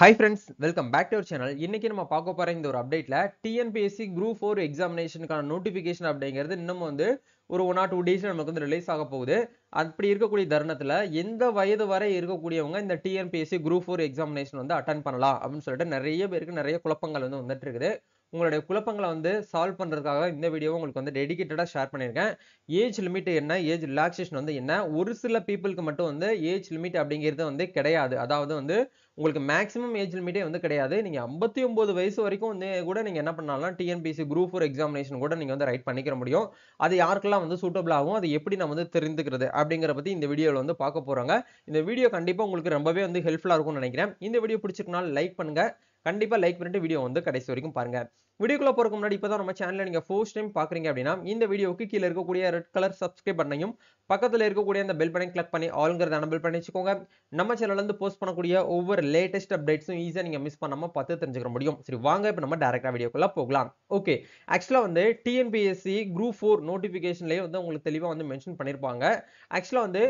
Hi friends, welcome back to our channel. இன்னைக்கு நம்ம பார்க்க போற இந்த ஒரு அப்டேட்ல TNPSC Group 4 எக்ஸாமினேஷனுக்கான நோட்டிபிகேஷன் அப்படிங்கிறது இன்னும் வந்து ஒரு 1 or 2 டேஸ்ல நமக்கு வந்து ரிலீஸ் ஆக போகுது. அப்படி இருக்கக்கூடிய தருணத்துல எந்த வயது வரை இருக்கக்கூடியவங்க இந்த TNPSC Group 4 எக்ஸாமினேஷன் வந்து அட்டெண்ட் பண்ணலாம் அப்படின்னு சொல்லிட்டு நிறைய பேருக்கு நிறைய குழப்பங்கள் வந்து வந்துட்டு இருக்குது. உங்களுடைய குழப்பங்களை வந்து சால்வ் பண்றதுக்காக இந்த வீடியோவை உங்களுக்கு வந்து டெடிகேட்டடா ஷேர் பண்ணியிருக்கேன். ஏஜ் லிமிட் என்ன, ஏஜ் ரிலாக்ஸேஷன் வந்து என்ன, ஒரு சில பீப்புளுக்கு மட்டும் வந்து ஏஜ் லிமிட் அப்படிங்கிறது வந்து கிடையாது. அதாவது வந்து உங்களுக்கு மேக்ஸிமம் ஏஜ் லிமிட்டே வந்து கிடையாது. நீங்க 59 வயசு வரைக்கும் வந்து கூட நீங்க என்ன பண்ணலாம், டிஎன்பிஎஸ்சி குரூப் 4 எக்ஸாமினேஷன் கூட நீங்க வந்து ரைட் பண்ணிக்கிற முடியும். அது யாருக்கெல்லாம் வந்து சூட்டபிள் ஆகும், அது எப்படி நம்ம வந்து தெரிந்துக்கிறது அப்படிங்கிறத பத்தி இந்த வீடியோல வந்து பார்க்க போறாங்க. இந்த வீடியோ கண்டிப்பா உங்களுக்கு ரொம்பவே வந்து ஹெல்ப்ஃபுல்லா இருக்கும்னு நினைக்கிறேன். இந்த வீடியோ பிடிச்சிருக்கனால லைக் பண்ணுங்க. கண்டிப்பா லைக் பண்ணிட்டு வீடியோ வந்து கடைசி வரைக்கும் பாருங்க. வீடியோக்குள்ள போறதுக்கு முன்னாடி இப்பதான் நம்ம சேனலை நீங்க ஃபர்ஸ்ட் டைம் பாக்குறீங்க அப்படின்னா இந்த வீடியோவுக்கு கீழே இருக்கக்கூடிய ரெட் கலர் சப்ஸ்கிரைப் பண்ணையும் பக்கத்துல இருக்கக்கூடிய அந்த பெல் பட்டனை கிளிக் பண்ணி ஆல்ங்கிறத எனேபிள் பண்ணி வச்சுக்கோங்க. நம்ம சேனல்ல இருந்து போஸ்ட் பண்ணக்கூடிய ஒவ்வொரு லேட்டஸ்ட் அப்டேட்ஸும் ஈஸியா நீங்க மிஸ் பண்ணாம பார்த்து தெரிஞ்சுக்க முடியும். சரி வாங்க இப்ப நம்ம டைரக்டா வீடியோக்குள்ள போகலாம். ஓகே, ஆக்சுவலா வந்து டிஎன்பிஎஸ்சி குரூப் 4 நோட்டிபிகேஷன்லயே வந்து உங்களுக்கு தெளிவா வந்து மென்ஷன் பண்ணிருப்பாங்க. ஆக்சுவலா வந்து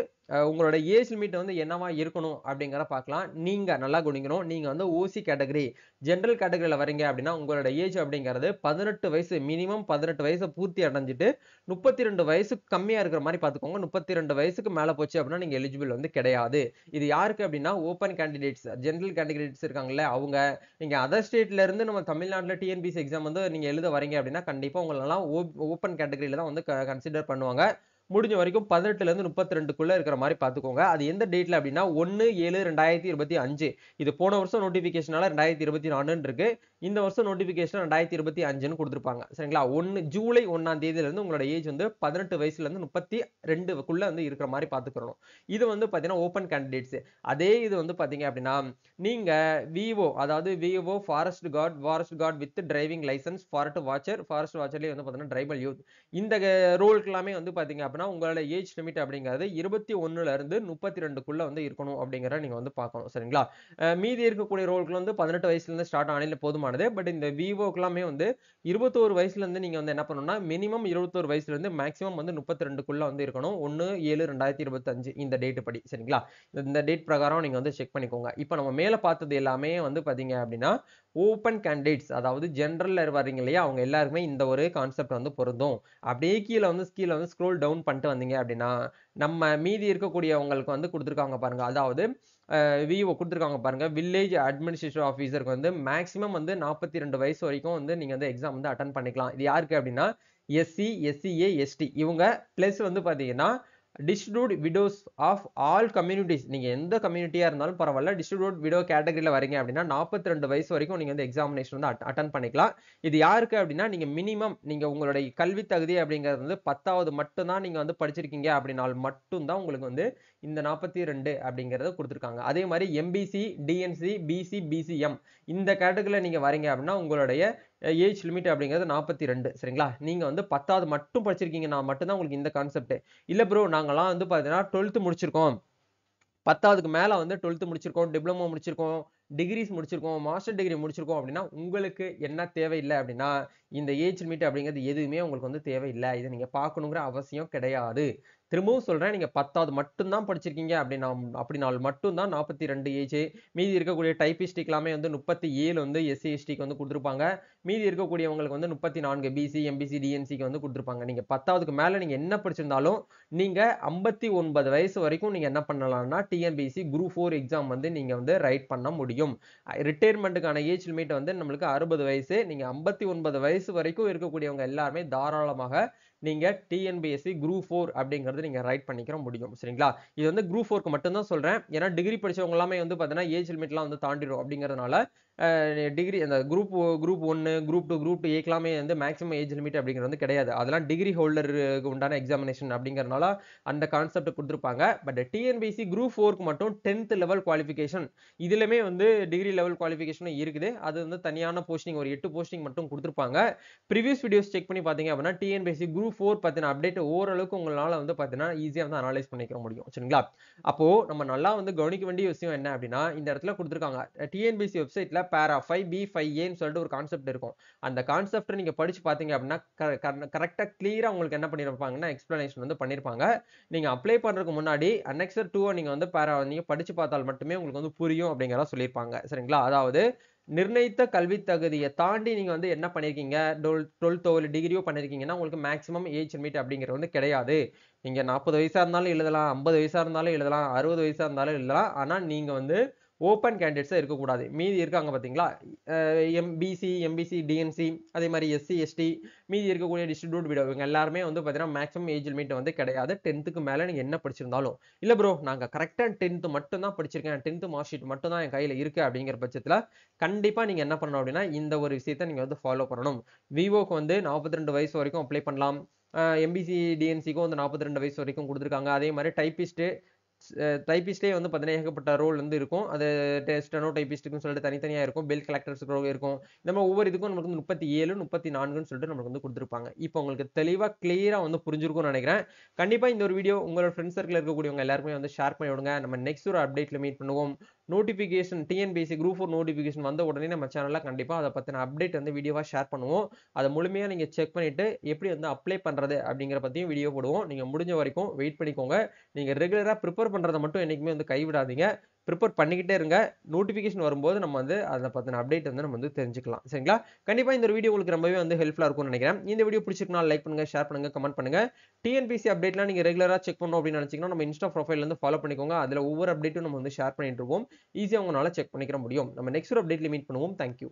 உங்களோட ஏஜ் லிமிட் வந்து என்னவா இருக்கணும் அப்படிங்கறத பார்க்கலாம். நீங்க நல்லா கவனிக்கணும். நீங்க வந்து ஓசி கேட்டகரி ஜெனரல் கேட்டகரியில வரீங்க அப்படின்னா உங்களோட ஏஜ் அப்படிங்கிறது 18 வயசு, மினிமம் 18 வயசை பூர்த்தி அடைஞ்சிட்டு 32 வயசுக்கு கம்மியா இருக்கிற மாதிரி பார்த்துக்கோங்க. 32 வயசுக்கு மேல போச்சு அப்படின்னா நீங்க எலிஜிபிள் வந்து கிடையாது. இது யாருக்கு அப்படின்னா ஓப்பன் கேண்டிடேட்ஸ், ஜெனரல் கேண்டிடேட்ஸ் இருக்காங்கல்ல அவங்க. நீங்க அதர் ஸ்டேட்ல இருந்து நம்ம தமிழ்நாட்டுல டிஎன்பிஎஸ்சி எக்ஸாம் வந்து நீங்க எழுத வரீங்க அப்படின்னா கண்டிப்பா உங்களெல்லாம் ஓப்பன் கேட்டகரியில தான் வந்து கன்சிடர் பண்ணுவாங்க. முடிஞ்ச வரைக்கும் 18ல இருந்து 32க்குள்ள இருக்கிற மாதிரி பார்த்துக்கோங்க. அது எந்த டேட்ல அப்படின்னா 1/7/2025. இது போன வருஷம் நோட்டிபிகேஷனால 2024 இருக்கு. இந்த வருஷம் நோட்டிபிகேஷன் 2025ன்னு கொடுத்திருப்பாங்க. சரிங்களா? ஜூலை 1ஆம் தேதியில இருந்து உங்களோட ஏஜ் வந்து 18 வயசுல இருந்து 32க்குள்ள வந்து இருக்கிற மாதிரி பார்த்துக்கணும். இது வந்து பாத்தீங்கன்னா ஓப்பன் கேண்டிடேட்ஸ். அதே இது வந்து பாத்தீங்க அப்படின்னா நீங்க விவோ, அதாவது விவோ forest guard with driving licence, forest வாட்சர்லயே வந்து பாத்தீங்கன்னா ட்ரைபல் யூத் இந்த ரோலுக்கு எல்லாமே வந்து பாத்தீங்க அப்படின்னா உங்களோட ஏஜ் லிமிட் அப்படிங்கிறது 21ல இருந்து 32க்குள்ள வந்து இருக்கணும் அப்படிங்கறத நீங்க வந்து பார்க்கணும். சரிங்களா? மீதி இருக்கக்கூடிய ரோலுக்கு வந்து 18 வயசுல இருந்து ஸ்டார்ட் ஆனாலே போதுமானது. பட் இந்த விவோக்கு எல்லாமே வந்து 21 வயசுல இருந்து நீங்க வந்து என்ன பண்ணணும்னா மினிமம் 21 வயசுல இருந்து மேக்ஸிமம் வந்து 32க்குள்ள வந்து இருக்கணும். 1/7/2025 இந்த டேட் படி. சரிங்களா? இந்த டேட் பிரகாரம் நீங்க வந்து செக் பண்ணிக்கோங்க. இப்போ நம்ம மேல பார்த்தது எல்லாமே வந்து பாத்தீங்க அப்படின்னா ஓப்பன் கேண்டிடேட்ஸ், அதாவது ஜெனரல்ல வர்றீங்க இல்லையா அவங்க எல்லாருக்குமே இந்த ஒரு கான்செப்ட் வந்து பொருந்தும். அப்படியே கீழே வந்து ஸ்க்ரோல் டவுன் பண்ணிட்டு வந்தீங்க அப்படின்னா நம்ம மீதி இருக்கக்கூடியவங்களுக்கு வந்து கொடுத்துருக்காங்க பாருங்க. அதாவது விஓ கொடுத்துருக்காங்க பாருங்க. வில்லேஜ் அட்மினிஸ்ட்ரேட்டிவ் ஆஃபீஸருக்கு வந்து மேக்ஸிமம் வந்து 42 வயசு வரைக்கும் வந்து நீங்க வந்து எக்ஸாம் வந்து அட்டன் பண்ணிக்கலாம். இது யாருக்கு அப்படின்னா எஸ்சி, எஸ்சிஏ, எஸ்டி இவங்க பிளஸ் வந்து பாத்தீங்கன்னா டிஸ்ட்ரிபியூட் விடோஸ் ஆஃப் ஆல் கம்யூனிட்டிஸ். நீங்க எந்த கம்யூனிட்டியா இருந்தாலும் பரவாயில்ல, டிஸ்ட்ரிபியூட் விடோ கேட்டகரியில வரீங்க அப்படின்னா 42 வயசு வரைக்கும் நீங்க வந்து எக்ஸாமினேஷன் வந்து அட்டன் பண்ணிக்கலாம். இது யாருக்கு அப்படின்னா நீங்க மினிமம் நீங்க உங்களுடைய கல்வி தகுதி அப்படிங்கிறது வந்து 10வது மட்டும் தான் நீங்க வந்து படிச்சிருக்கீங்க அப்படின்னால் மட்டும் தான் உங்களுக்கு வந்து இந்த 42 அப்படிங்கறத கொடுத்திருக்காங்க. அதே மாதிரி எம்பிசி, டிஎன்சி, பிசி, பிசிஎம் இந்த கேட்டகரியில நீங்க வரீங்க அப்படின்னா உங்களுடைய ஏஜ் லிமிட் அப்படிங்கிறது 42. சரிங்களா? நீங்க வந்து 10வது மட்டும் படிச்சிருக்கீங்கன்னா மட்டும்தான் உங்களுக்கு இந்த கான்செப்ட். இல்ல ப்ரோ நாங்கெல்லாம் வந்து பாத்தீங்கன்னா 12th முடிச்சிருக்கோம், 10வதுக்கு மேல வந்து 12th முடிச்சிருக்கோம், டிப்ளமோ முடிச்சிருக்கோம், டிகிரிஸ் முடிச்சிருக்கோம், மாஸ்டர் டிகிரி முடிச்சிருக்கோம் அப்படின்னா உங்களுக்கு என்ன தேவையில்லை அப்படின்னா இந்த ஏஜ் லிமிட் அப்படிங்கிறது எதுவுமே உங்களுக்கு வந்து தேவையில்லை. இதை நீங்க பார்க்கணுங்கிற அவசியம் கிடையாது. திரும்பவும் சொல்றேன், நீங்க 10வது மட்டும் தான் படிச்சிருக்கீங்க அப்படினால் மட்டும் தான் 42 ஏஜ். மீதி இருக்கக்கூடிய டைபிஸ்டிக் எல்லாமே வந்து 37 வந்து எஸ்சி எஸ்டிக்கு வந்து கொடுத்துருப்பாங்க. மீதி இருக்கக்கூடியவங்களுக்கு வந்து 34 பிசி, எம்பிசி, டிஎன்சிக்கு வந்து கொடுத்துருப்பாங்க. நீங்க 10வதுக்கு மேல நீங்க என்ன படிச்சிருந்தாலும் நீங்க 59 வயசு வரைக்கும் நீங்க என்ன பண்ணலாம்னா டிஎன்பிஎஸ்சி குரூப் 4 எக்ஸாம் வந்து நீங்க வந்து ரைட் பண்ண முடியும். ரிட்டையர்மெண்ட்டுக்கான ஏஜ் லிமிட் வந்து நம்மளுக்கு 60 வயசு. நீங்க 59 வயசு வரைக்கும் இருக்கக்கூடியவங்க எல்லாருமே தாராளமாக நீங்க டிஎன்பிஎஸ்சி குரூப் 4 அப்படிங்கறது நீங்க ரைட் பண்ணிக்கிற முடியும். சரிங்களா? இது வந்து குரூப் 4க்கு மட்டும் தான் சொல்றேன். ஏன்னா டிகிரி படிச்சவங்க எல்லாமே வந்து பாத்தீங்கன்னா ஏஜ் லிமிட்லாம் வந்து தாண்டிடும் அப்படிங்கறதுனால டிகிரி அந்த குரூப் 1, குரூப் 2, குரூப் 2 ஏக்கலாமே வந்து மேக்ஸிமம் ஏஜ் லிமிட் அப்படிங்கிறது வந்து கிடையாது. அதெல்லாம் டிகிரி ஹோல்டருக்கு உண்டான எக்ஸாமினேஷன் அப்படிங்கறதுனால அந்த கான்செப்ட் கொடுத்திருப்பாங்க. பட் டிஎன்பிஎஸ்சி குரூப் 4க்கு மட்டும் 10th லெவல் குவாலிஃபிகேஷன் இதுலயுமே வந்து டிகிரி லெவல் குவாலிஃபிகேஷன் இருக்குது. அது வந்து தனியான போஸ்டிங் ஒரு 8 போஸ்டிங் மட்டும் கொடுத்திருப்பாங்க. ப்ரீவியஸ் வீடியோஸ் செக் பண்ணி பாத்தீங்க அப்படின்னா டிஎன்பிஎஸ்சி குரூப் குரூப் 4 பத்தின அப்டேட் ஓரளவுக்கு உங்களால வந்து பார்த்தீங்கன்னா ஈஸியா வந்து அனலைஸ் பண்ணிக்க முடியும். சரிங்களா? அப்போ நம்ம நல்லா வந்து கவனிக்க வேண்டிய விஷயம் என்ன அப்படின்னா, இந்த இடத்துல குடுத்திருக்காங்க. டிஎன்பிஎஸ்சி வெப்சைட்ல பேரா 5B 5Aன்னு சொல்லிட்டு ஒரு கான்செப்ட் இருக்கும். அந்த கான்செப்ட்ட நீங்க படிச்சு பார்த்தீங்க அப்படின்னா, கரெக்ட்டா கிளியரா உங்களுக்கு என்ன பண்ணியிருப்பாங்கன்னா, எக்ஸ்ப்ளனேஷன் வந்து பண்ணியிருப்பாங்க. நீங்க அப்ளை பண்றதுக்கு முன்னாடி அன்னெக்ஸர் 2 நீங்க வந்து நீங்க படிச்சு பார்த்தால் மட்டுமே உங்களுக்கு வந்து புரியும் அப்படிங்கிறத சொல்லியிருப்பாங்க. சரிங்களா? அதாவது நிர்ணயித்த கல்வி தகுதிய தாண்டி நீங்க வந்து என்ன பண்ணியிருக்கீங்க, 12தோ இல்ல டிகிரியோ பண்ணியிருக்கீங்கன்னா, உங்களுக்கு மேக்ஸிமம் ஏஜ் லிமிட் அப்படிங்கிறது வந்து கிடையாது. நீங்க 40 வயசா இருந்தாலும் எழுதலாம், 50 வயசா இருந்தாலும் எழுதலாம், 60 வயசா இருந்தாலும் எழுதலாம். ஆனா நீங்க வந்து ஓப்பன் கேண்டிடேட்ஸா இருக்கக்கூடாது. மீதி இருக்காங்க பார்த்தீங்களா? பிசி, எம்பிசி, டிஎன்சி அதே மாரி எஸ்சி, எஸ்டி மீதி இருக்கக்கூடிய டிஸ்ட்ரிபியூட் விடோ இவங்க எல்லாருமே வந்து பார்த்தீங்கன்னா, மேக்ஸிமம் ஏஜ் லிமிட் வந்து கிடையாது. 10க்கு மேல நீங்க என்ன படிச்சிருந்தாலும். இல்ல ப்ரோ நாங்க கரெக்ட்டா 10த் மட்டும் தான் படிச்சிருக்கேன். 10த் மார்க் ஷீட் மட்டும் தான் என் கையில இருக்கு அப்படிங்கிற பட்சத்துல, கண்டிப்பா நீங்க என்ன பண்ணணும் அப்படின்னா, இந்த ஒரு விஷயத்த நீங்க வந்து ஃபாலோ பண்ணணும். விவோக்கு வந்து 42 வயசு வரைக்கும் அப்ளை பண்ணலாம். எம்பிசி, டிஎன்சிக்கும் வந்து 42 வயசு வரைக்கும் குடுத்துருக்காங்க. அதே மாரி டைப்பிஸ்ட்டே வந்து பார்த்தீங்கன்னா, ஏகப்பட்ட ரோல் வந்து இருக்கும். அது ஸ்டெனோ டைப்பிஸ்ட்டுக்குன்னு சொல்லிட்டு தனித்தனியா இருக்கும். பில் கலெக்டர்ஸ்க்கு இருக்கும். இந்த மாரி ஒவ்வொரு இதுக்கும் நமக்கு வந்து 37, 34ன்னு சொல்லிட்டு நமக்கு வந்து குடுத்துருப்பாங்க. இப்போ உங்களுக்கு தெளிவா, கிளியரா வந்து புரிஞ்சிருக்கும்னு நெனைக்கிறேன். கண்டிப்பா இந்த ஒரு வீடியோ உங்களோட ஃப்ரெண்ட்ஸ் சர்க்கிள்ல இருக்கக்கூடியவங்க எல்லாருக்குமே வந்து ஷேர் பண்ணி விடுங்க. நம்ம நெக்ஸ்ட் ஒரு அப்டேட்ல மீட் பண்ணுவோம். நோட்டிஃபிகேஷன் டிஎன்பிஎஸ்சி குரூப் 4 நோட்டிஃபிகேஷன் வந்த உடனே நம்ம சேனல்ல கண்டிப்பா அத பத்தின அப்டேட் வந்து வீடியோவா ஷேர் பண்ணுவோம். அத முழுமையா நீங்க செக் பண்ணிட்டு எப்படி வந்து அப்ளை பண்றது அப்படிங்கிற பத்தியும் வீடியோ போடுவோம். நீங்க முடிஞ்ச வரைக்கும் வெயிட் பண்ணிக்கோங்க. நீங்க ரெகுலரா பிரிப்பேர் பண்றத மட்டும் என்னைக்குமே வந்து கைவிடாதீங்க. பிரிப்பேர் பண்ணிக்கிட்டே இருங்க. நோட்டிஃபிகேஷன் வரும்போது நம்ம வந்து அத பத்தின அப்டேட் வந்து நம்ம வந்து தெரிஞ்சுக்கலாம். சரிங்களா? கண்டிப்பா இந்த ஒரு வீடியோ உங்களுக்கு ரொம்பவே வந்து ஹெல்ப்ஃபுல்லா இருக்கும்னு நெனைக்கிறேன். இந்த வீடியோ பிடிச்சிருந்தா லைக் பண்ணுங்க, ஷேர் பண்ணுங்க, கமெண்ட் பண்ணுங்க. டிஎன்பிஎஸ்சி அப்டேட்லாம் நீங்க ரெகுலரா செக் பண்ணணும் அப்படின்னு நினைச்சீங்கன்னா, நம்ம இன்ஸ்டா ப்ரொஃபைல்ல இருந்து ஃபாலோ பண்ணிக்கோங்க. அதுல ஒவ்வொரு அப்டேட்டும் நம்ம வந்து ஷேர் பண்ணிட்டு இருப்போம். ஈஸியா உங்களால செக் பண்ணிக்கிற முடியும். நம்ம நெக்ஸ்ட் ஒரு அப்டேட்ல மீட் பண்ணுவோம். Thank you.